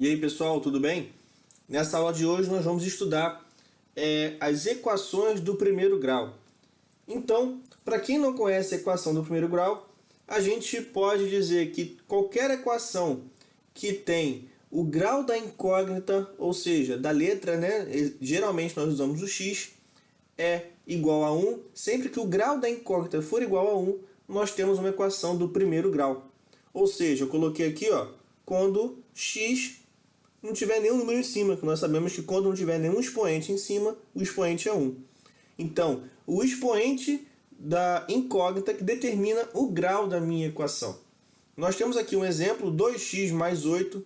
E aí pessoal, tudo bem? Nessa aula de hoje nós vamos estudar as equações do primeiro grau. Então, para quem não conhece a equação do primeiro grau, a gente pode dizer que qualquer equação que tem o grau da incógnita, ou seja, da letra, né? Geralmente nós usamos o x, é igual a 1. Sempre que o grau da incógnita for igual a 1, nós temos uma equação do primeiro grau. Ou seja, eu coloquei aqui, quando x não tiver nenhum número em cima, que nós sabemos que quando não tiver nenhum expoente em cima, o expoente é 1. Então, o expoente da incógnita que determina o grau da minha equação. Nós temos aqui um exemplo, 2x mais 8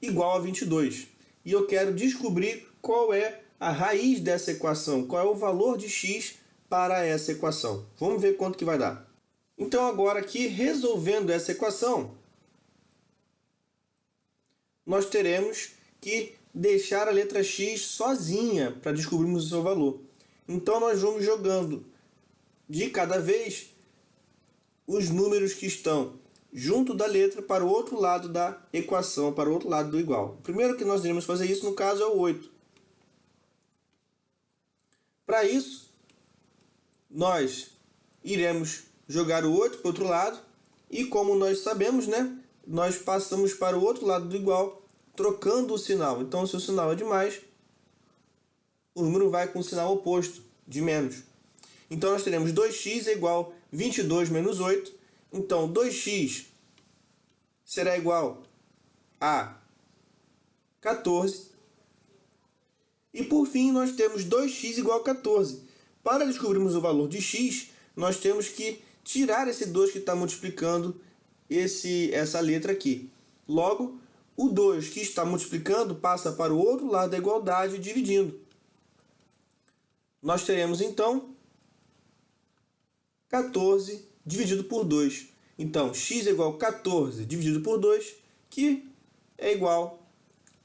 igual a 22. E eu quero descobrir qual é a raiz dessa equação, qual é o valor de x para essa equação. Vamos ver quanto que vai dar. Então agora aqui, resolvendo essa equação, nós teremos que deixar a letra x sozinha para descobrirmos o seu valor. Então nós vamos jogando de cada vez os números que estão junto da letra para o outro lado da equação, para o outro lado do igual. O primeiro que nós iremos fazer isso, no caso, é o 8. Para isso, nós iremos jogar o 8 para o outro lado e, como nós sabemos, nós passamos para o outro lado do igual, trocando o sinal. Então, se o sinal é de mais, o número vai com o sinal oposto, de menos. Então, nós teremos 2x é igual a 22 menos 8. Então, 2x será igual a 14. E, por fim, nós temos 2x igual a 14. Para descobrirmos o valor de x, nós temos que tirar esse 2 que está multiplicando essa letra aqui. Logo, o 2 que está multiplicando passa para o outro lado da igualdade, dividindo. Nós teremos, então, 14 dividido por 2. Então, x é igual a 14 dividido por 2, que é igual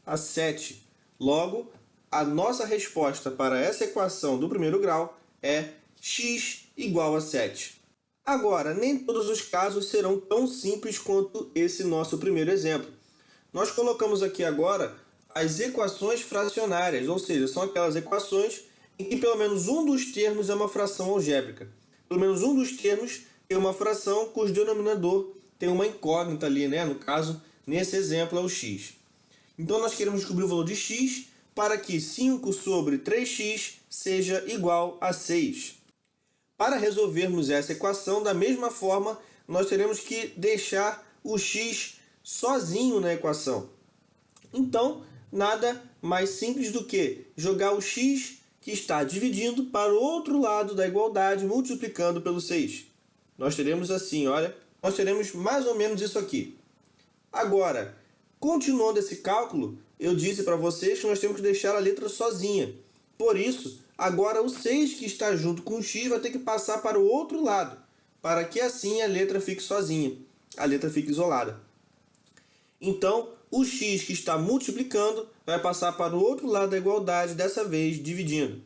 a 7. Logo, a nossa resposta para essa equação do primeiro grau é x igual a 7. Agora, nem todos os casos serão tão simples quanto esse nosso primeiro exemplo. Nós colocamos aqui agora as equações fracionárias, ou seja, são aquelas equações em que pelo menos um dos termos é uma fração algébrica. Pelo menos um dos termos é uma fração cujo denominador tem uma incógnita ali, No caso, nesse exemplo é o x. Então nós queremos descobrir o valor de x para que 5 sobre 3x seja igual a 6. Para resolvermos essa equação, da mesma forma, nós teremos que deixar o x sozinho na equação. Então, nada mais simples do que jogar o x que está dividindo para o outro lado da igualdade, multiplicando pelo 6. Nós teremos assim, nós teremos mais ou menos isso aqui. Agora, continuando esse cálculo, eu disse para vocês que nós temos que deixar a letra sozinha. Por isso, agora o 6 que está junto com o x vai ter que passar para o outro lado, para que assim a letra fique sozinha, a letra fique isolada. Então, o x que está multiplicando vai passar para o outro lado da igualdade, dessa vez dividindo.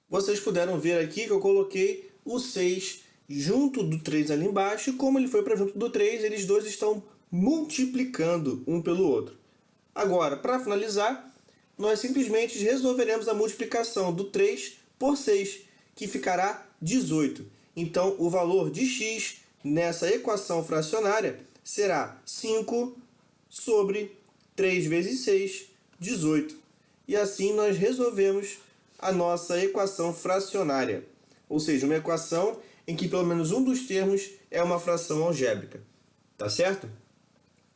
Vocês puderam ver aqui que eu coloquei o 6 junto do 3 ali embaixo, e como ele foi para junto do 3, eles dois estão multiplicando um pelo outro. Agora, para finalizar, nós simplesmente resolveremos a multiplicação do 3 por 6, que ficará 18. Então, o valor de x nessa equação fracionária será 5 sobre 3 vezes 6, 18. E assim nós resolvemos a nossa equação fracionária. Ou seja, uma equação em que pelo menos um dos termos é uma fração algébrica. Tá certo?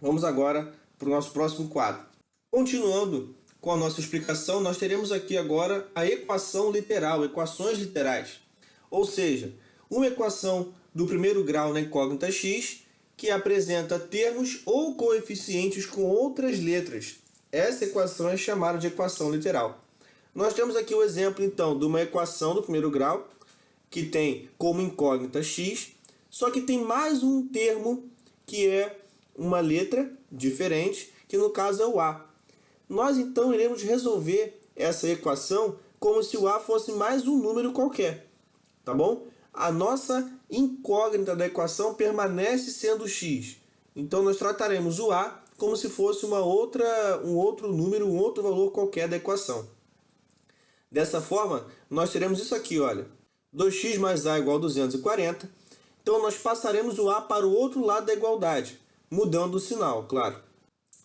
Vamos agora para o nosso próximo quadro. Continuando com a nossa explicação, nós teremos aqui agora a equação literal, equações literais. Ou seja, uma equação do primeiro grau na incógnita x que apresenta termos ou coeficientes com outras letras. Essa equação é chamada de equação literal. Nós temos aqui o exemplo, então, de uma equação do primeiro grau que tem como incógnita x, só que tem mais um termo que é uma letra diferente, que no caso é o a. Nós então iremos resolver essa equação como se o a fosse mais um número qualquer, tá bom? A nossa incógnita da equação permanece sendo x. Então nós trataremos o a como se fosse um outro número, um outro valor qualquer da equação. Dessa forma, nós teremos isso aqui, olha, 2x mais a igual a 240. Então, nós passaremos o a para o outro lado da igualdade, mudando o sinal, claro.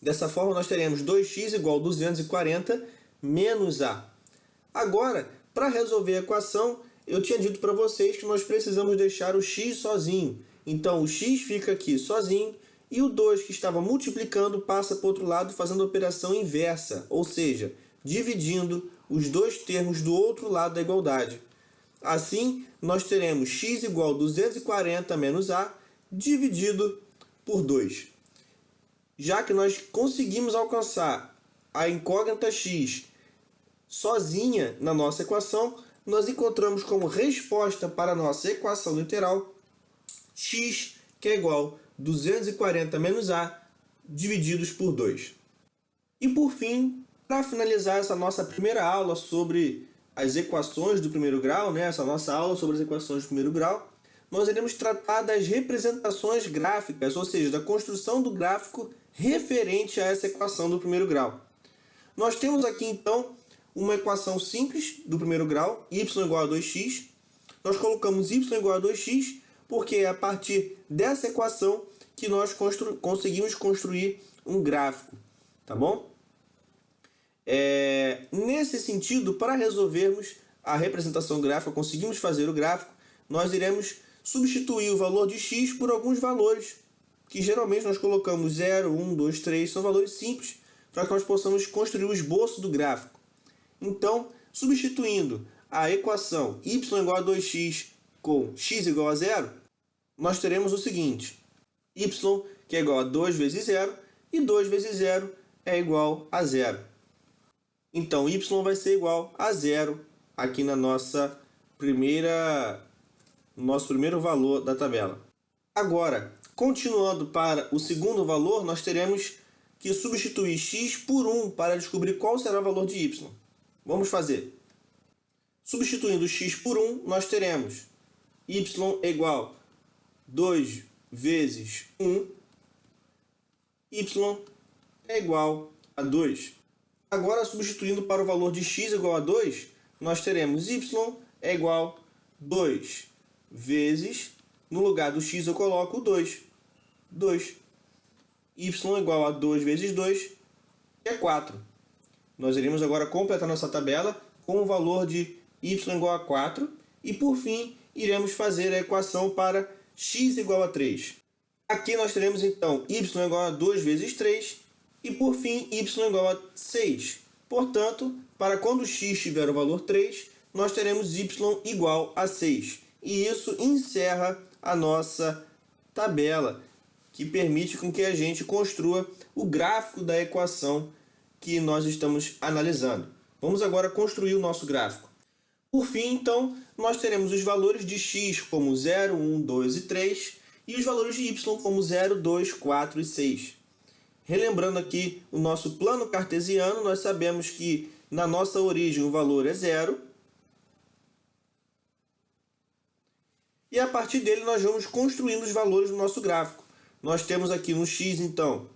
Dessa forma, nós teremos 2x igual a 240 menos a. Agora, para resolver a equação, eu tinha dito para vocês que nós precisamos deixar o x sozinho. Então, o x fica aqui sozinho e o 2 que estava multiplicando passa para o outro lado fazendo a operação inversa, ou seja, dividindo os dois termos do outro lado da igualdade. Assim, nós teremos x igual a 240 menos a dividido por 2. Já que nós conseguimos alcançar a incógnita x sozinha na nossa equação, nós encontramos como resposta para a nossa equação literal x, que é igual a 240 menos a divididos por 2. E por fim, para finalizar essa nossa primeira aula sobre as equações do primeiro grau, essa nossa aula sobre as equações do primeiro grau, nós iremos tratar das representações gráficas, ou seja, da construção do gráfico referente a essa equação do primeiro grau. Nós temos aqui, então, uma equação simples do primeiro grau, y igual a 2x. Nós colocamos y igual a 2x porque é a partir dessa equação que nós conseguimos construir um gráfico, tá bom? Nesse sentido, para resolvermos a representação gráfica, conseguimos fazer o gráfico, nós iremos substituir o valor de x por alguns valores, que geralmente nós colocamos 0, 1, 2, 3, são valores simples, para que nós possamos construir o esboço do gráfico. Então, substituindo a equação y igual a 2x com x igual a 0, nós teremos o seguinte: y, que é igual a 2 vezes 0, e 2 vezes 0 é igual a 0. Então, y vai ser igual a 0 aqui na nosso primeiro valor da tabela. Agora, continuando para o segundo valor, nós teremos que substituir x por 1 para descobrir qual será o valor de y. Vamos fazer. Substituindo x por 1, nós teremos y é igual a 2 vezes 1, y é igual a 2. Agora, substituindo para o valor de x igual a 2, nós teremos y é igual a 2 vezes, no lugar do x eu coloco o 2. 2. Y igual a 2 vezes 2, que é 4. Nós iremos agora completar nossa tabela com o valor de y igual a 4 e, por fim, iremos fazer a equação para x igual a 3. Aqui nós teremos, então, y igual a 2 vezes 3 e, por fim, y igual a 6. Portanto, para quando x tiver o valor 3, nós teremos y igual a 6. E isso encerra a nossa tabela, que permite com que a gente construa o gráfico da equação que nós estamos analisando. Vamos agora construir o nosso gráfico. Por fim, então, nós teremos os valores de x como 0, 1, 2 e 3 e os valores de y como 0, 2, 4 e 6. Relembrando aqui o nosso plano cartesiano, nós sabemos que na nossa origem o valor é 0. E a partir dele nós vamos construindo os valores do nosso gráfico. Nós temos aqui no x, então,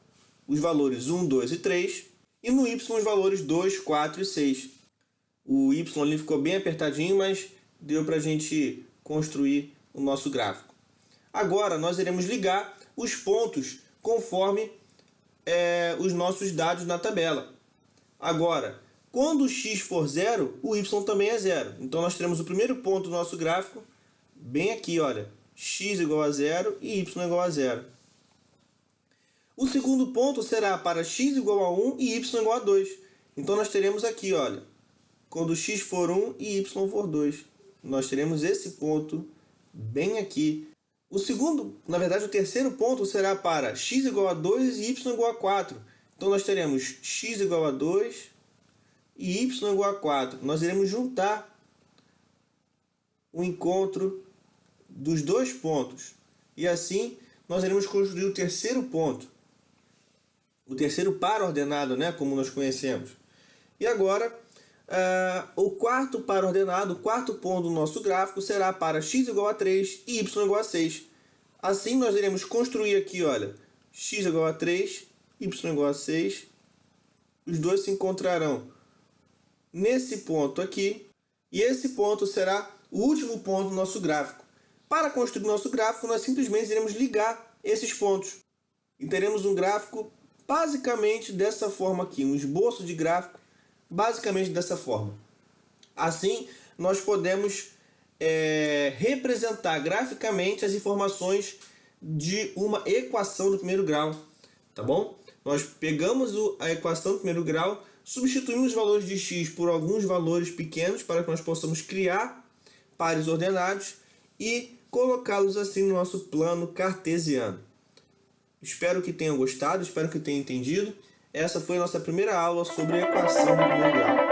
os valores 1, 2 e 3. E no y os valores 2, 4 e 6. O y ali ficou bem apertadinho, mas deu para a gente construir o nosso gráfico. Agora nós iremos ligar os pontos conforme os nossos dados na tabela. Agora, quando o x for 0, o y também é 0. Então nós teremos o primeiro ponto do nosso gráfico bem aqui, olha, x igual a 0 e y igual a 0. O segundo ponto será para x igual a 1 e y igual a 2. Então nós teremos aqui, olha, quando x for 1 e y for 2. Nós teremos esse ponto bem aqui. O terceiro ponto será para x igual a 2 e y igual a 4. Então nós teremos x igual a 2 e y igual a 4. Nós iremos juntar o encontro dos dois pontos. E assim nós iremos construir o terceiro ponto. O terceiro par ordenado, como nós conhecemos. E agora, o quarto par ordenado, o quarto ponto do nosso gráfico será para x igual a 3 e y igual a 6. Assim nós iremos construir aqui, olha, x igual a 3 y igual a 6, os dois se encontrarão nesse ponto aqui, e esse ponto será o último ponto do nosso gráfico. Para construir o nosso gráfico, nós simplesmente iremos ligar esses pontos. E teremos um gráfico basicamente dessa forma aqui, um esboço de gráfico basicamente dessa forma. Assim, nós podemos representar graficamente as informações de uma equação do primeiro grau, tá bom? Nós pegamos a equação do primeiro grau, substituímos os valores de x por alguns valores pequenos para que nós possamos criar pares ordenados e colocá-los assim no nosso plano cartesiano. Espero que tenham gostado, espero que tenham entendido. Essa foi a nossa primeira aula sobre a equação do primeiro grau.